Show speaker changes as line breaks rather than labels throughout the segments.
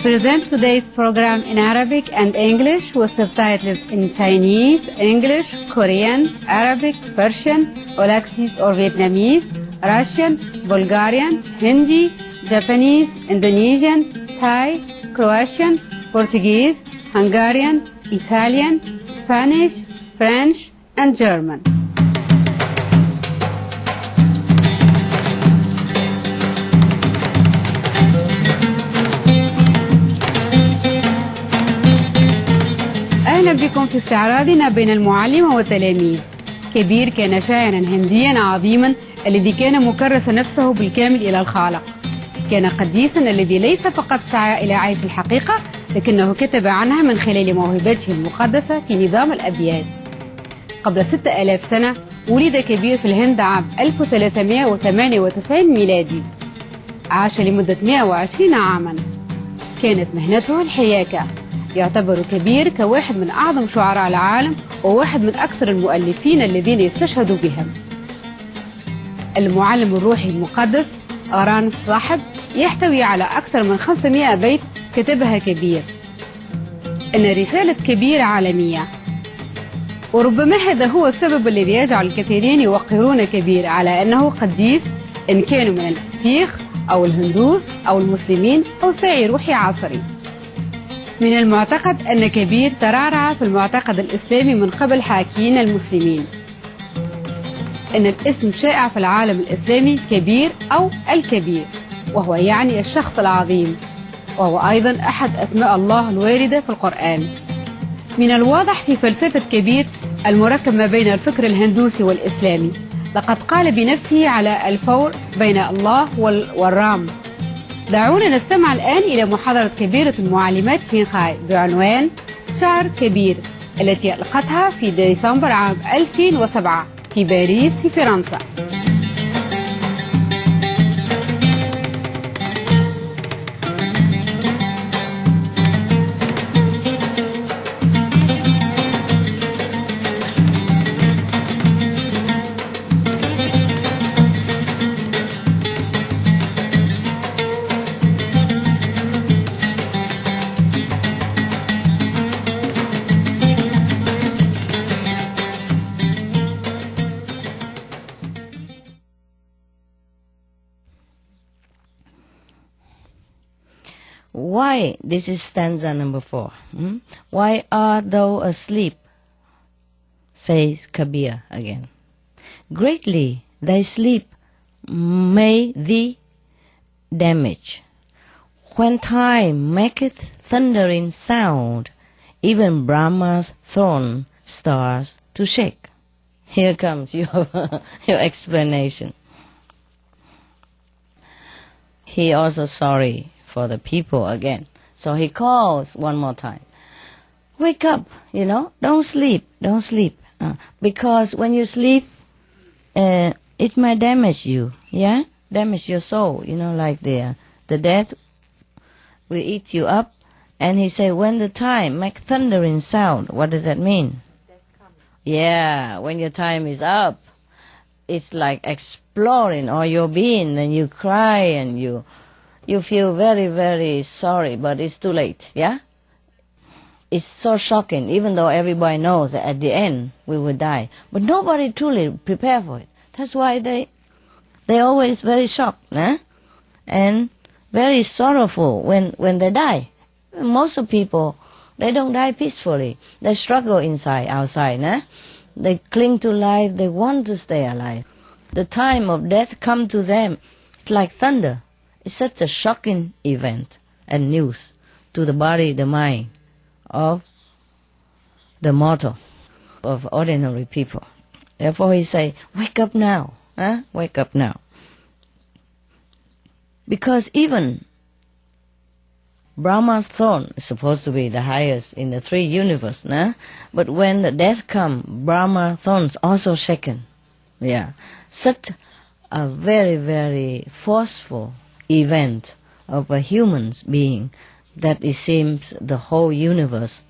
present today's program in Arabic and English with subtitles in Chinese, English, Korean, Arabic, Persian, Olaxese or Vietnamese, Russian, Bulgarian, Hindi, Japanese, Indonesian, Thai, Croatian, Portuguese, Hungarian, Italian, Spanish, French, and German. أهلا بكم في استعراضنا بين المعلمة والتلاميذ. كبير كان شاعرا هنديا عظيما الذي كان مكرس نفسه بالكامل إلى الخالق. كان قديسا الذي ليس فقط سعى إلى عيش الحقيقة لكنه كتب عنها من خلال موهبته المقدسة في نظام الأبيات. قبل 6000 سنة ولد كبير في الهند عام 1398 ميلادي. عاش لمدة 120 عاما. كانت مهنته الحياكة. يعتبر كبير كواحد من أعظم شعراء العالم وواحد من أكثر المؤلفين الذين يستشهدوا بهم. المعلم الروحي المقدس أران الصاحب يحتوي على أكثر من 500 بيت كتبها كبير. إن رسالة كبير عالمية، وربما هذا هو السبب الذي يجعل الكثيرين يوقرون كبير على أنه قديس، إن كانوا من السيخ أو الهندوس أو المسلمين أو ساعي روحي عصري. من المعتقد أن كبير ترعرع في المعتقد الإسلامي من قبل حاكيين المسلمين. إن الاسم شائع في العالم الإسلامي كبير أو الكبير، وهو يعني الشخص العظيم، وهو أيضا أحد أسماء الله الواردة في القرآن. من الواضح في فلسفة كبير المركب ما بين الفكر الهندوسي والإسلامي. لقد قال بنفسه على الفور بين الله والرام. دعونا نستمع الآن إلى محاضرة كبيرة المعلمات في خاي بعنوان شعر كبير، التي ألقتها في ديسمبر عام 2007 في باريس في فرنسا.
Why, this is stanza number 4. Why art thou asleep? Says Kabir again. Greatly thy sleep may thee damage. When time maketh thundering sound, even Brahma's throne starts to shake. Here comes your explanation. He also sorry for the people again. So he calls one more time. Wake up, don't sleep. Because when you sleep, it might damage you, damage your soul, like the death will eat you up. And he said, when the time make thundering sound, what does that mean? Yeah, when your time is up, it's like exploring all your being, and you cry and you feel very, very sorry, but it's too late, It's so shocking, even though everybody knows that at the end we will die. But nobody truly prepare for it. That's why they always very shocked, and very sorrowful when they die. Most of people, they don't die peacefully. They struggle outside, They cling to life, they want to stay alive. The time of death come to them, it's like thunder. It's such a shocking event and news to the body, the mind of the mortal, of ordinary people. Therefore he say, wake up now, wake up now. Because even Brahma's throne is supposed to be the highest in the 3 universes, but when the death come, Brahma's throne is also shaken. Such a very, very forceful event of a human being that it seems the whole universe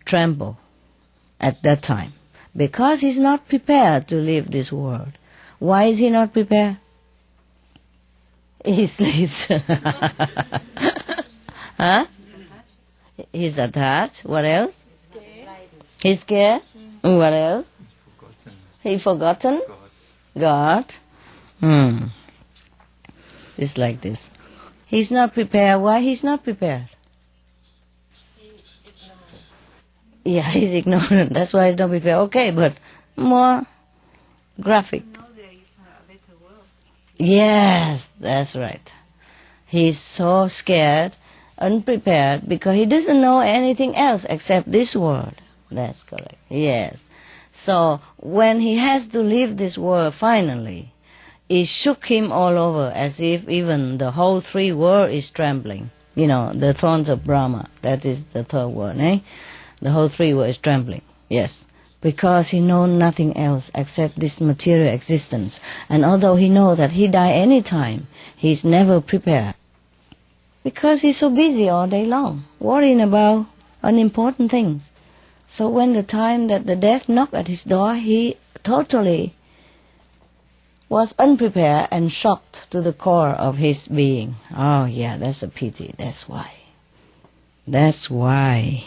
tremble at that time, because he's not prepared to leave this world. Why is he not prepared? He sleeps. Huh? He's attached. What else? He's scared. What else? He forgotten. God. It's like this. He's not prepared. Why he's not prepared? Yeah, he's ignorant. That's why he's not prepared. Okay, but more graphic. Yes, that's right. He's so scared, unprepared, because he doesn't know anything else except this world. That's correct. Yes. So when he has to leave this world finally, it shook him all over as if even the whole three world is trembling. You know, the thrones of Brahma, that is the third world, eh? The whole three world is trembling. Yes. Because he knows nothing else except this material existence. And although he knows that he die any time, he's never prepared. Because he's so busy all day long, worrying about unimportant things. So when the time that the death knocked at his door, he totally was unprepared and shocked to the core of his being. Oh yeah, that's a pity. That's why. That's why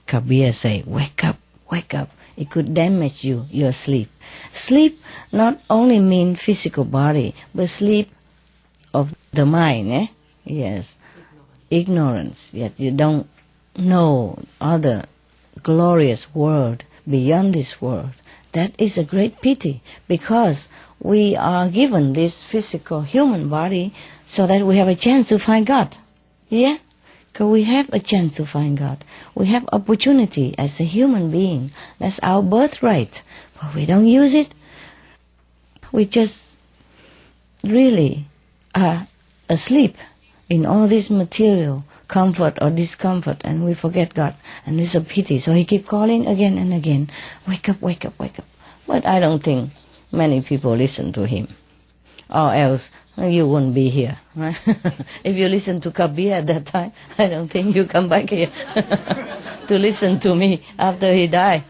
Kabir say, wake up, wake up. It could damage you, your sleep. Sleep not only means physical body, but sleep of the mind, eh? Yes. Ignorance, yet you don't know other glorious world beyond this world. That is a great pity, because we are given this physical human body so that we have a chance to find God. Yeah? Because we have a chance to find God. We have opportunity as a human being. That's our birthright. But we don't use it. We just really are asleep in all this material comfort or discomfort, and we forget God. And it's a pity. So he keep calling again and again, wake up, wake up, wake up. But I don't think many people listen to him. Or else you wouldn't be here. If you listen to Kabir at that time, I don't think you come back here to listen to me after he died.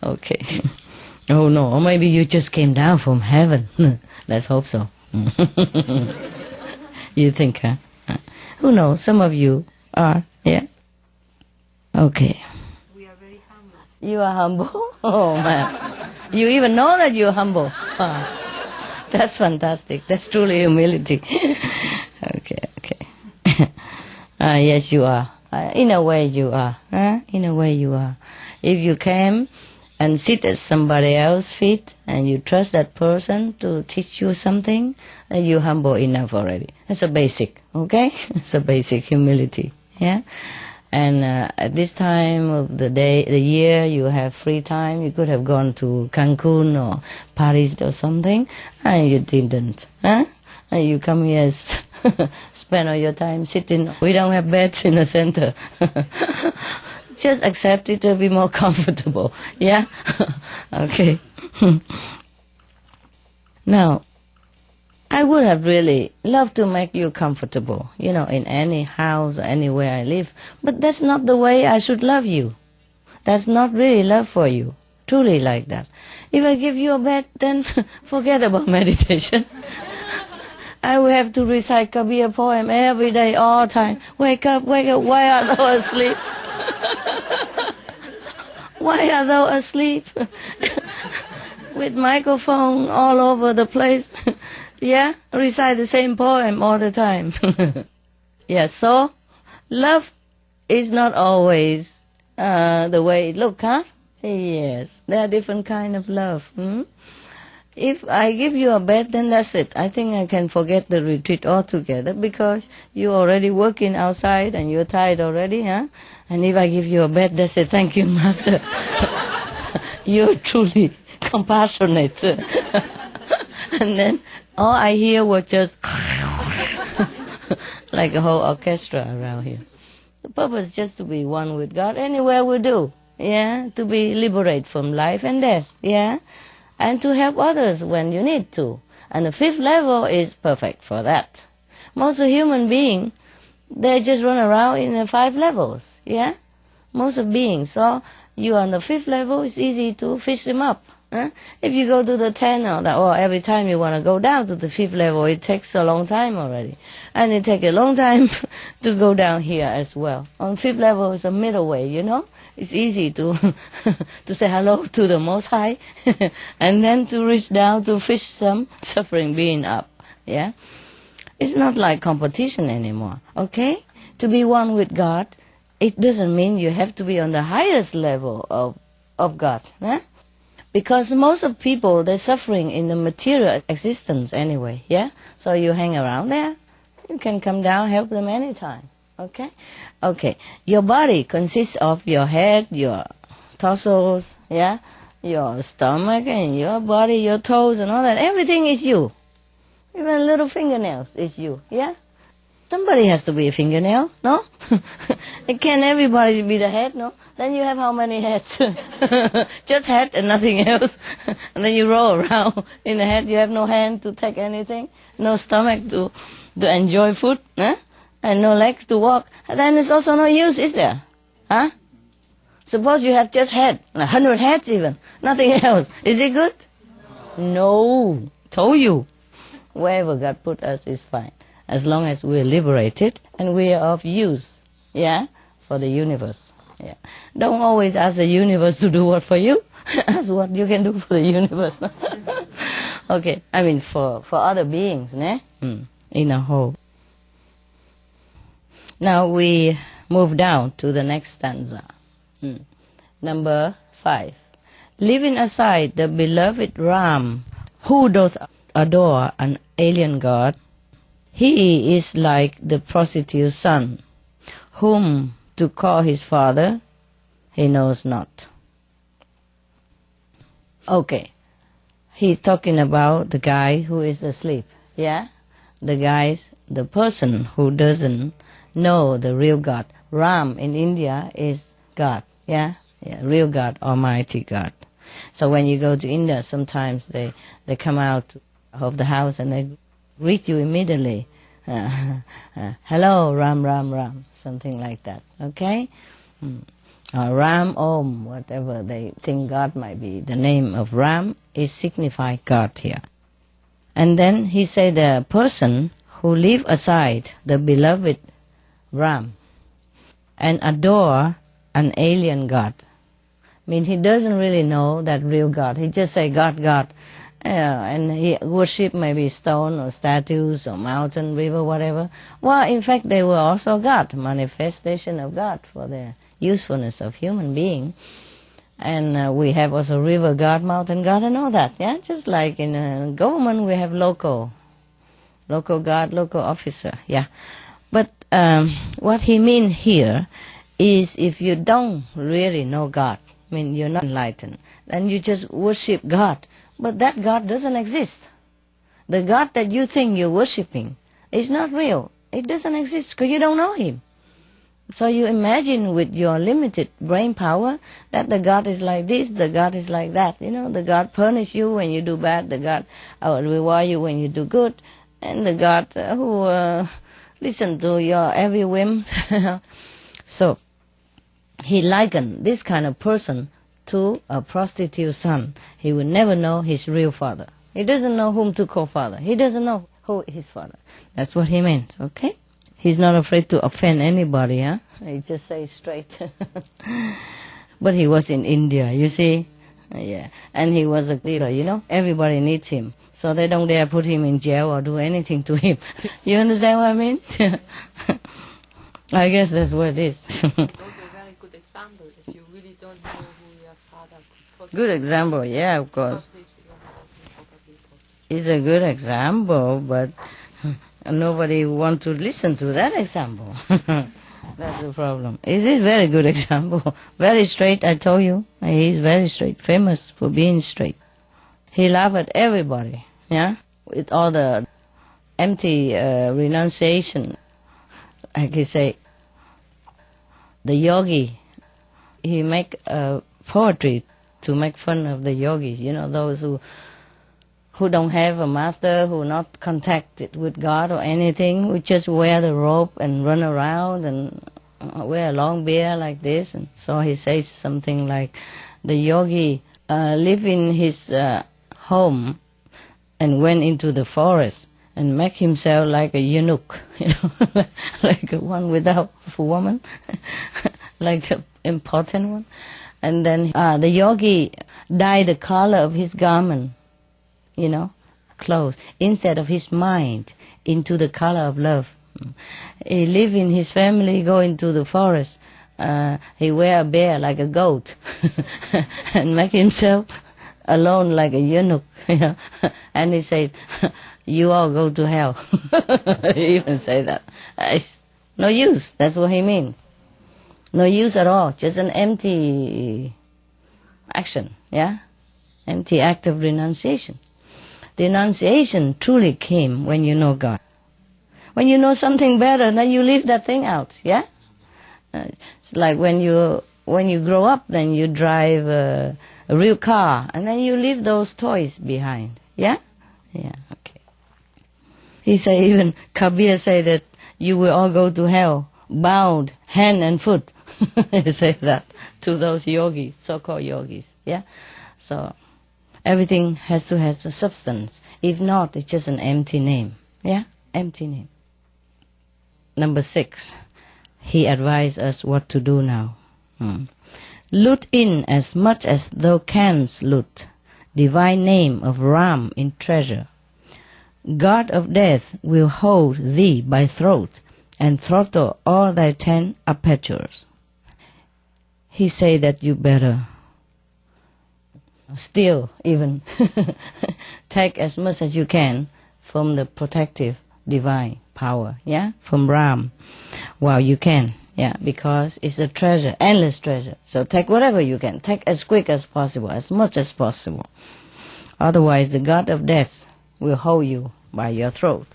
Okay. Oh no, or maybe you just came down from heaven. Let's hope so. You think, huh? Who knows? Some of you are, yeah? Okay.
We are very humble.
You are humble? Oh man. You even know that you're humble. That's fantastic. That's truly humility. Okay. Yes, you are. In a way you are. In a way you are. If you came and sit at somebody else's feet and you trust that person to teach you something, then you're humble enough already. That's a basic, okay? It's a basic humility, yeah? And at this time of the day, the year, you have free time. You could have gone to Cancun or Paris or something, and you didn't. Huh? And you come here, spend all your time sitting. We don't have beds in the center. Just accept it to be more comfortable. Yeah? Okay. Now, I would have really loved to make you comfortable, you know, in any house or anywhere I live. But that's not the way I should love you. That's not really love for you. Truly like that. If I give you a bed, then forget about meditation. I will have to recite Kabir poem every day, all the time. Wake up, why art thou asleep? Why art thou asleep? With microphone all over the place. Yeah, recite the same poem all the time. Yeah, so love is not always the way it looks, huh? Yes, there are different kind of love. If I give you a bed, then that's it. I think I can forget the retreat altogether, because you're already working outside and you're tired already, huh? And if I give you a bed, that's it. Thank you, Master. You're truly compassionate. And then all I hear was just like a whole orchestra around here. The purpose is just to be one with God anywhere we do, yeah, to be liberated from life and death, yeah, and to help others when you need to. And the fifth level is perfect for that. Most of human beings, they just run around in the 5 levels, yeah, most of beings. So you are on the 5th level, it's easy to fish them up, Huh? If you go to the 10 or every time you want to go down to the 5th level, it takes a long time already. And it takes a long time to go down here as well. On 5th level is a middle way, you know. It's easy to to say hello to the Most High and then to reach down to fish some suffering being up. Yeah? It's not like competition anymore, okay? To be one with God, it doesn't mean you have to be on the highest level of God. Eh? Because most of people, they're suffering in the material existence anyway, yeah? So you hang around there, you can come down, help them anytime, okay? Okay, your body consists of your head, your torsos, yeah? Your stomach and your body, your toes and all that. Everything is you. Even little fingernails is you, yeah? Somebody has to be a fingernail, no? Can everybody be the head, no? Then you have how many heads? Just head and nothing else. And then you roll around in the head. You have no hand to take anything, no stomach to enjoy food, eh? And no legs to walk. And then it's also no use, is there? Huh? Suppose you have just head, 100 heads even, nothing else. Is it good? No. Told you. Wherever God put us is fine. As long as we're liberated and we are of use, yeah, for the universe. Yeah. Don't always ask the universe to do what for you. Ask what you can do for the universe. Okay, I mean for other beings, né? In a whole. Now we move down to the next stanza. Number 5. Leaving aside the beloved Ram, who doth adore an alien god, he is like the prostitute's son, whom to call his father he knows not. Okay, he's talking about the guy who is asleep, yeah? The person who doesn't know the real God. Ram in India is God, yeah? Yeah, real God, Almighty God. So when you go to India, sometimes they come out of the house and they greet you immediately. Hello, Ram, Ram, Ram, something like that, okay? Ram, Om, whatever they think God might be. The name of Ram is signify God here. And then he said the person who leave aside the beloved Ram and adore an alien God. I mean, he doesn't really know that real God. He just say God, God. And he worship maybe stone or statues or mountain, river, whatever. Well, in fact, they were also God, manifestation of God for the usefulness of human being. And we have also river God, mountain God, and all that. Yeah, just like in government, we have local God, local officer. Yeah, but what he means here is if you don't really know God, I mean, you're not enlightened, then you just worship God. But that God doesn't exist. The God that you think you're worshipping is not real. It doesn't exist because you don't know Him. So you imagine with your limited brain power that the God is like this, the God is like that. You know, the God punish you when you do bad, the God will reward you when you do good, and the God who listen to your every whim. So he likened this kind of person to a prostitute's son. He will never know his real father. He doesn't know whom to call father. He doesn't know who is his father. That's what he meant, okay? He's not afraid to offend anybody, huh? He just says straight. But he was in India, you see? Yeah. And he was a leader, you know? Everybody needs him. So they don't dare put him in jail or do anything to him. You understand what I mean? I guess that's what it is.
It's also a very good example if you really don't know who your father could.
Good example, yeah, of course. It's a good example, but nobody wants to listen to that example. That's the problem. It is a very good example. Very straight, I told you. He's very straight, famous for being straight. He laughed at everybody, yeah? With all the empty renunciation. Like he say, the yogi, he make poetry to make fun of the yogis, you know, those who don't have a master, who not contacted with God or anything, who just wear the robe and run around and wear a long beard like this. And so he says something like, the yogi lived in his home and went into the forest and make himself like a eunuch, like one without a woman, like the important one. And then the yogi dyed the color of his garment, clothes, instead of his mind, into the color of love. He lived in his family, go into the forest. He wear a bear like a goat and make himself alone like a eunuch, And he said, you all go to hell. He even say that. It's no use. That's what he means. No use at all. Just an empty action, empty act of renunciation. The renunciation truly came when you know God. When you know something better, then you leave that thing out, it's like when you grow up, then you drive a real car, and then you leave those toys behind, okay. He say, even Kabir say that you will all go to hell, bound hand and foot. He say that to those yogis, so-called yogis, So everything has to have a substance. If not, it's just an empty name, empty name. Number 6, he advised us what to do now. Loot in as much as thou canst loot, divine name of Ram in treasure. God of death will hold thee by throat and throttle all thy 10 apertures. He say that you better steal even, take as much as you can from the protective divine power, from Ram, while you can, because it's a treasure, endless treasure. So take whatever you can, take as quick as possible, as much as possible. Otherwise, the God of death will hold you by your throat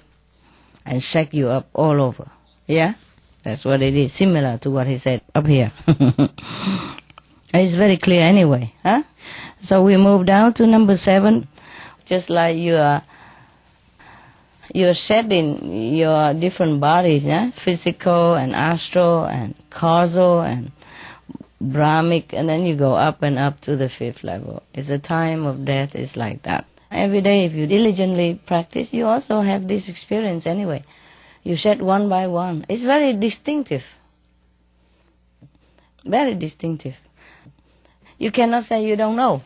and shake you up all over. That's what it is, similar to what he said up here. It's very clear anyway, So we move down to number 7, just like you're shedding your different bodies, physical and astral and causal and Brahmic, and then you go up and up to the 5th level. It's the time of death is like that. Every day, if you diligently practice, you also have this experience anyway. You shed one by one. It's very distinctive. Very distinctive. You cannot say you don't know.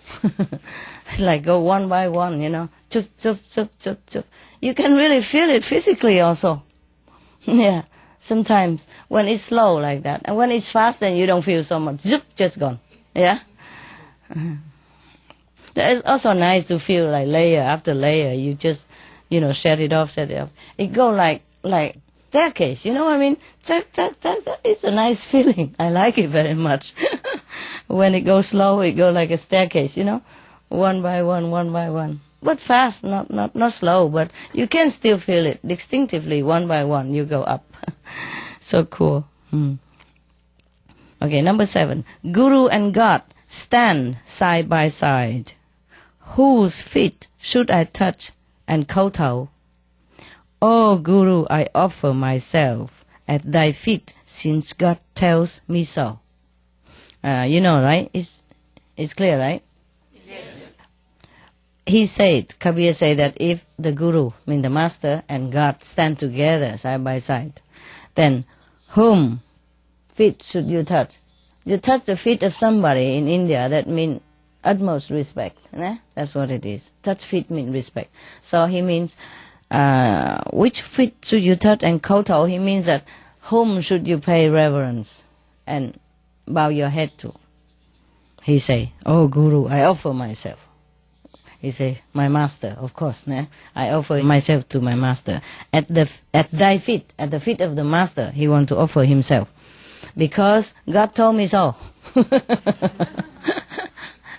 Like go one by one, Chup, chup, chup, chup, chup. You can really feel it physically also. Sometimes when it's slow like that. And when it's fast, then you don't feel so much. Zup, just gone. It's also nice to feel like layer after layer. You just, shed it off. It go like staircase, you know what I mean? It's a nice feeling. I like it very much. When it goes slow, it goes like a staircase, one by one, one by one. But fast, not slow, but you can still feel it distinctively, one by one, you go up. So cool. Okay, number 7. Guru and God stand side by side. Whose feet should I touch and kowtow? O Guru, I offer myself at thy feet, since God tells me so. Right? It's clear, right?
Yes.
He said, Kabir said that if the Guru, the Master, and God stand together side by side, then whom feet should you touch? You touch the feet of somebody in India, that means utmost respect. That's what it is. Touch feet means respect. So he means, which feet should you touch and kowtow? He means that whom should you pay reverence and bow your head to? He say, oh Guru, I offer myself. He say, my master, of course. I offer myself to my master. At thy feet, at the feet of the master, he want to offer himself. Because God told me so.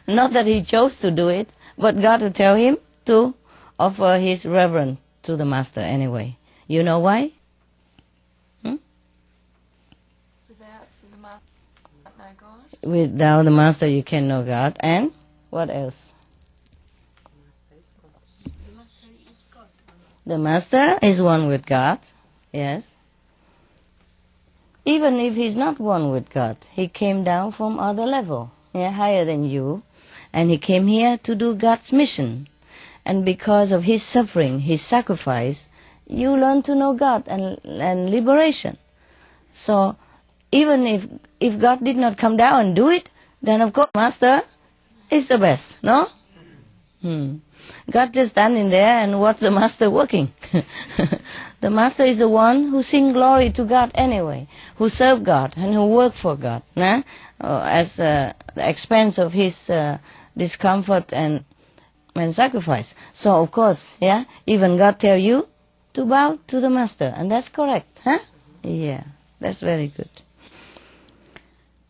Not that he chose to do it, but God will tell him to offer his reverence to the master anyway. You know why? Without the master you can know God. And what else? The master is one with God. Yes. Even if he's not one with God, he came down from other level, higher than you. And he came here to do God's mission. And because of his suffering, his sacrifice, you learn to know God and liberation. So even if God did not come down and do it, then of course Master is the best, no? God just standing there and watch the Master working. The Master is the one who sing glory to God anyway, who serve God and who work for God, nah? As the expense of his discomfort and sacrifice. So of course, yeah, even God tell you to bow to the Master, and that's correct, huh? Yeah, that's very good.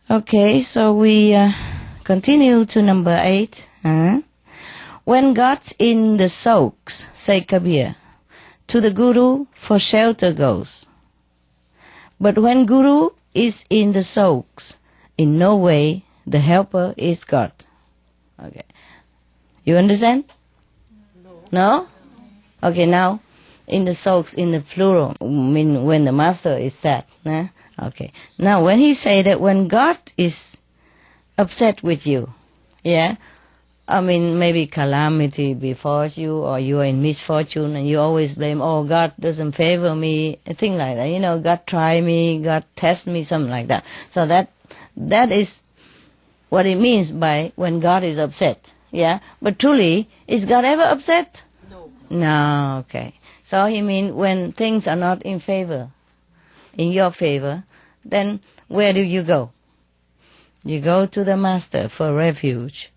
Okay, so we continue to number 8. When God's in the sulks, say Kabir, to the Guru for shelter goes. But when Guru is in the sulks, in no way the helper is God. Okay. You understand? No? Okay, now, in the sulks, in the plural, mean when the Master is sad. Nah? Okay. Now, when he say that when God is upset with you, yeah, I mean, maybe calamity befalls you, or you are in misfortune, and you always blame, oh, God doesn't favor me, a thing like that. You know, God try me, God test me, something like that. So that is what it means by when God is upset. Yeah, but truly, is God ever upset?
No.
No, okay. So he means when things are not in favor, in your favor, then where do you go? You go to the Master for refuge.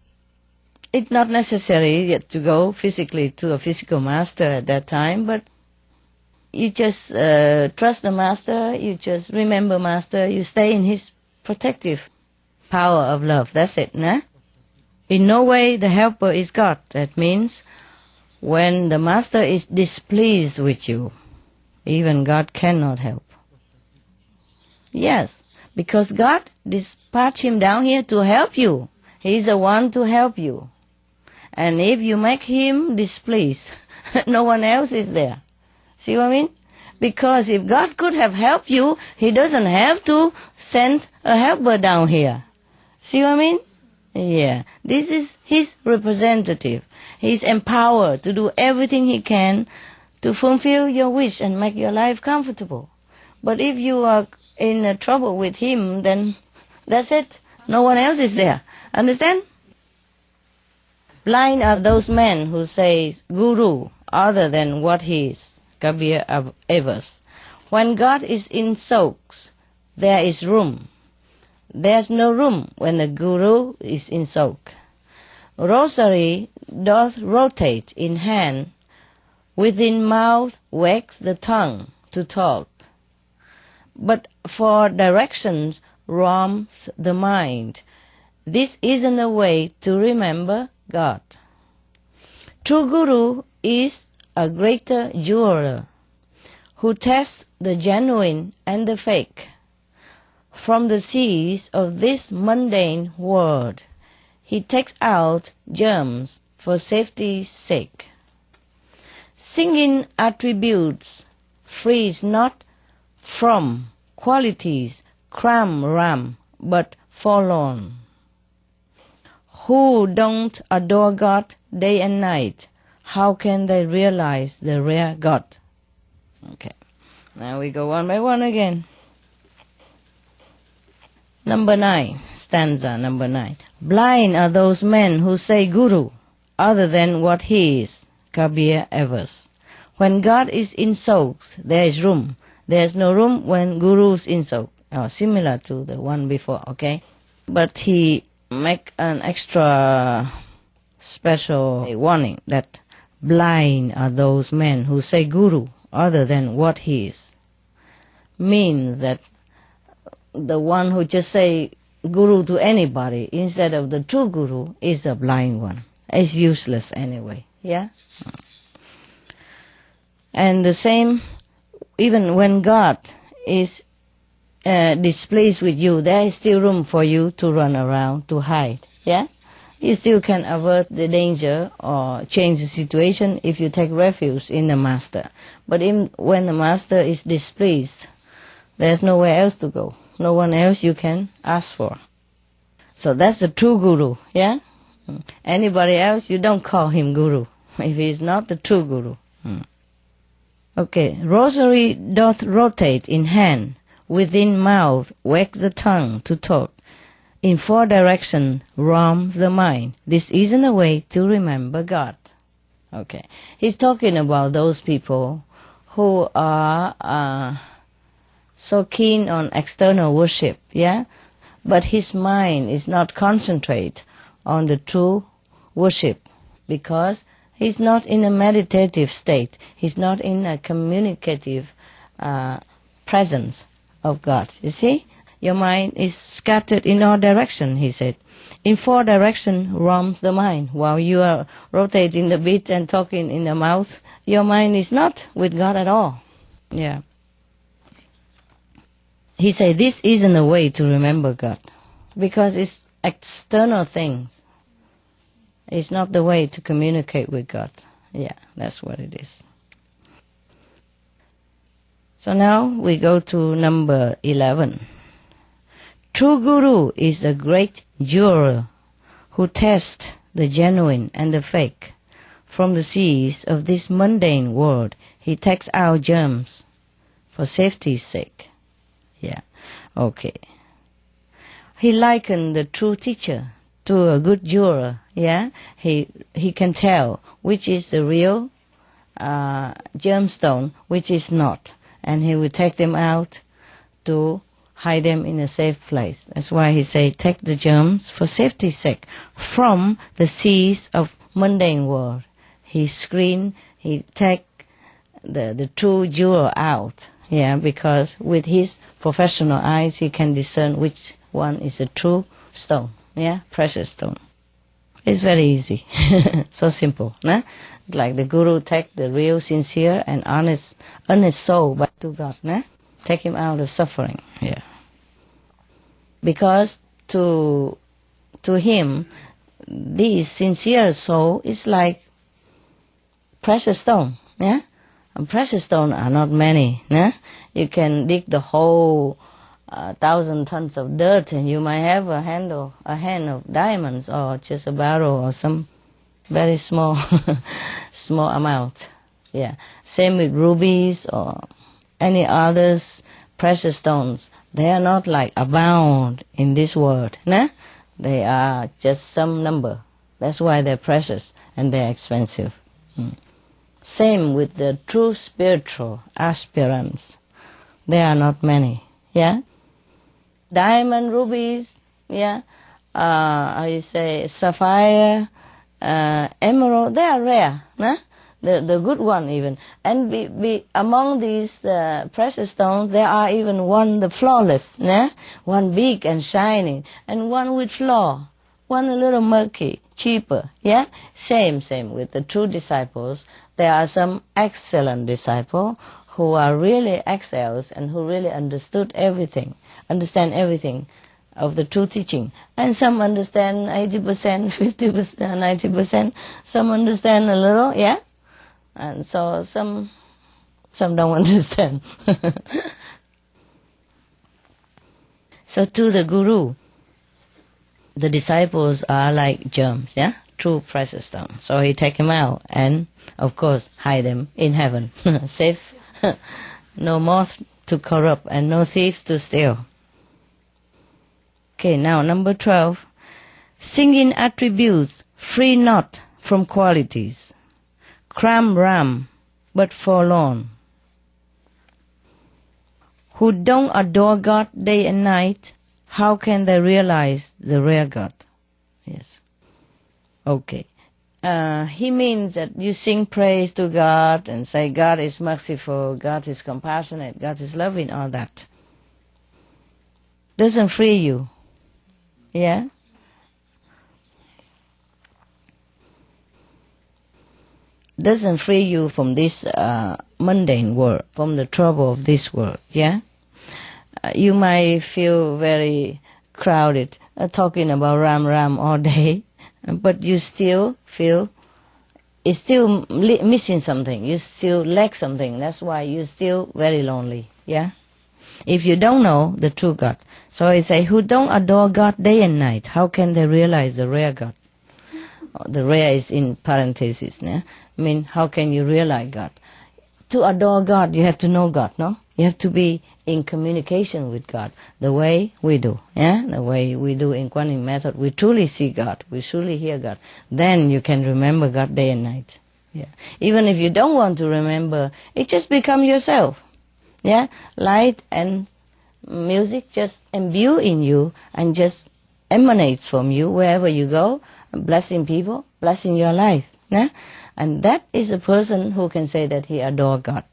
It's not necessary yet to go physically to a physical Master at that time, but you just trust the Master, you just remember Master, you stay in his protective power of love. That's it, nah? In no way the helper is God. That means when the Master is displeased with you, even God cannot help. Yes, because God dispatched him down here to help you. He's the one to help you. And if you make him displeased, no one else is there. See what I mean? Because if God could have helped you, he doesn't have to send a helper down here. See what I mean? Yeah. This is his representative. He's empowered to do everything he can to fulfill your wish and make your life comfortable. But if you are in trouble with him, then that's it. No one else is there. Understand? Blind are those men who say Guru other than what he is. Kabir avers. When God is in sulks, there is room. There's no room when the Guru is in sulk. Rosary doth rotate in hand, within mouth wags the tongue to talk. But for directions roams the mind. This isn't a way to remember God. True Guru is a greater jeweler who tests the genuine and the fake. From the seas of this mundane world, he takes out germs for safety's sake. Singing attributes frees not from qualities cram, but forlorn. Who don't adore God day and night, how can they realize the rare God? Okay, now we go one by one again. Number 9, stanza number 9. Blind are those men who say Guru other than what he is. Kabir avers. When God is in sulks, there is room. There is no room when Guru is in sulk. Similar to the one before, okay? But he make an extra special warning that blind are those men who say Guru other than what he is. Means that the one who just say Guru to anybody instead of the true Guru is a blind one. It's useless anyway, yeah? And the same, even when God is displeased with you, there is still room for you to run around, to hide, yeah? You still can avert the danger or change the situation if you take refuge in the Master. But when the Master is displeased, there's nowhere else to go. No one else you can ask for. So that's the true Guru, yeah? Anybody else, you don't call him guru if he is not the true guru. Okay, rosary doth rotate in hand, within mouth wag the tongue to talk. In 4 directions roams the mind. This isn't a way to remember God. Okay, he's talking about those people who are so keen on external worship, yeah? But his mind is not concentrate on the true worship because he's not in a meditative state. He's not in a communicative presence of God. You see? Your mind is scattered in all directions, he said. In 4 directions roams the mind. While you are rotating the beat and talking in the mouth, your mind is not with God at all. Yeah. He said this isn't a way to remember God because it's external things. It's not the way to communicate with God. Yeah, that's what it is. So now we go to number 11. True Guru is a great jeweler who tests the genuine and the fake. From the seas of this mundane world, he takes out germs for safety's sake. Yeah, okay. He likened the true teacher to a good jeweler. Yeah, he can tell which is the real gemstone, which is not, and he will take them out to hide them in a safe place. That's why he say, take the germs for safety's sake from the seas of mundane world. He take the true jewel out. Yeah, because with his professional eyes, he can discern which one is a true stone. Yeah, precious stone. It's very easy. So simple. Nah? Like the Guru take the real, sincere, and honest soul back to God. Nah? Take him out of suffering. Yeah. Because to him, this sincere soul is like precious stone. Yeah. And precious stones are not many. Yeah? You can dig the whole 1,000 tons of dirt, and you might have a hand of diamonds, or just a barrel, or some very small amount. Yeah. Same with rubies or any others precious stones. They are not like abound in this world. Nah? They are just some number. That's why they're precious and they're expensive. Same with the true spiritual aspirants. There are not many. Yeah? Diamond, rubies, yeah? I say sapphire, emerald, they are rare. Nah? The good one even. And among these precious stones, there are even one the flawless, yeah? One big and shining, and one with flaw, one a little murky, cheaper, yeah? Same with the true disciples. There are some excellent disciples who are really excels and who really understand everything of the true teaching. And some understand 80%, 50%, 90%. Some understand a little, yeah? And so some don't understand. So to the Guru, the disciples are like germs, yeah? True precious stones. So he take them out and, of course, hide them in heaven. Safe. No moth to corrupt and no thieves to steal. Okay, now number 12. Singing attributes, free not from qualities. Cram ram, but forlorn. Who don't adore God day and night, how can they realize the real God? Yes. Okay. He means that you sing praise to God and say God is merciful, God is compassionate, God is loving, all that. Doesn't free you. Yeah? Doesn't free you from this mundane world, from the trouble of this world, yeah? You might feel very crowded, talking about Ram all day, but you still feel it's still missing something. You still lack something. That's why you're still very lonely, yeah? If you don't know the true God. So it say, who don't adore God day and night, how can they realize the real God? The rare is in parentheses. Yeah? I mean, how can you realize God? To adore God, you have to know God, no? You have to be in communication with God, the way we do, yeah? The way we do in Quantum Method. We truly see God, we truly hear God. Then you can remember God day and night. Yeah. Even if you don't want to remember, it just become yourself. Yeah? Light and music just imbue in you and just emanates from you wherever you go, blessing people, blessing your life. Yeah? And that is a person who can say that he adore God.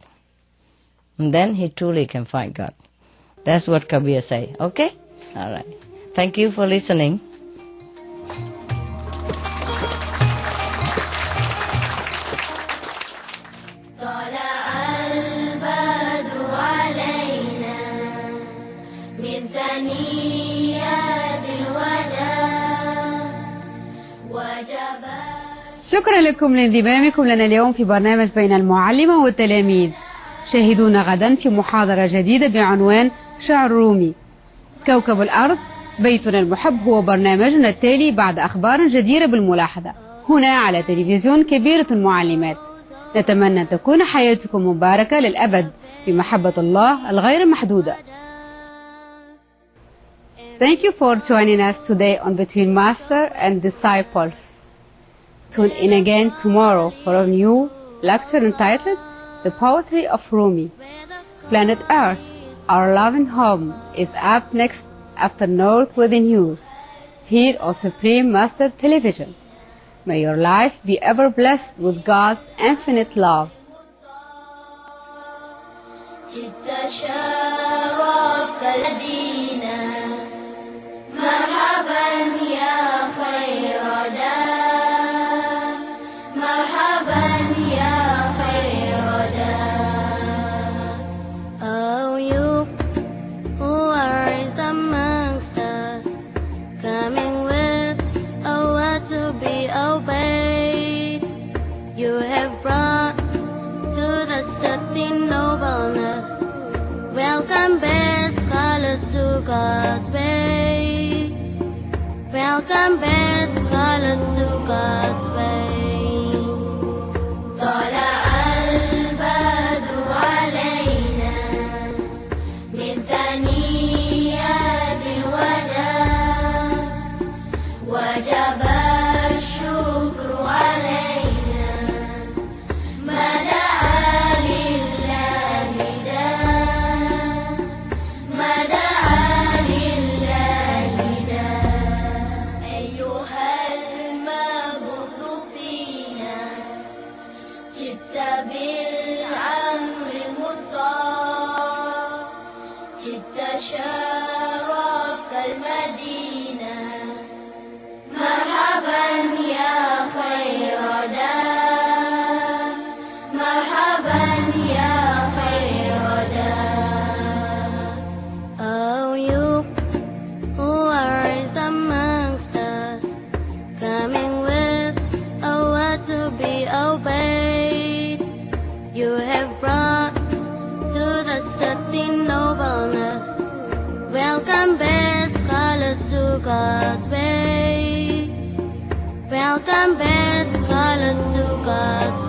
And then he truly can find God. That's what Kabir say. Okay? All right. Thank you for listening.
شكرا لكم لانضمامكم لنا اليوم في برنامج بين المعلمة والتلاميذ. شاهدونا غدا في محاضرة جديدة بعنوان شعر رومي. كوكب الأرض بيتنا المحب هو برنامجنا التالي بعد أخبار جديرة بالملاحظة هنا على تلفزيون كبيرة المعلمات. نتمنى أن تكون حياتكم مباركة للأبد بمحبة الله الغير محدودة. Thank you for joining us today on Between Master and Disciples. Tune in again tomorrow for a new lecture entitled The Poetry of Rumi. Planet Earth, our loving home, is up next after North with the news, here on Supreme Master Television. May your life be ever blessed with God's infinite love.
You have brought to the certain nobleness. Welcome, best scholar, to God's way. Welcome, best scholar, to God's way. طلع البدر علينا من ثنيات الوداع وجب الشكر علينا شرفت المدينة مرحبا يا خير دار مرحبا يا خير دار. Oh, you who are raised amongst us, coming with a word to be obeyed, you have brought to the certain nobleness. Welcome, best scholar, to God's way. Welcome, best scholar, to God's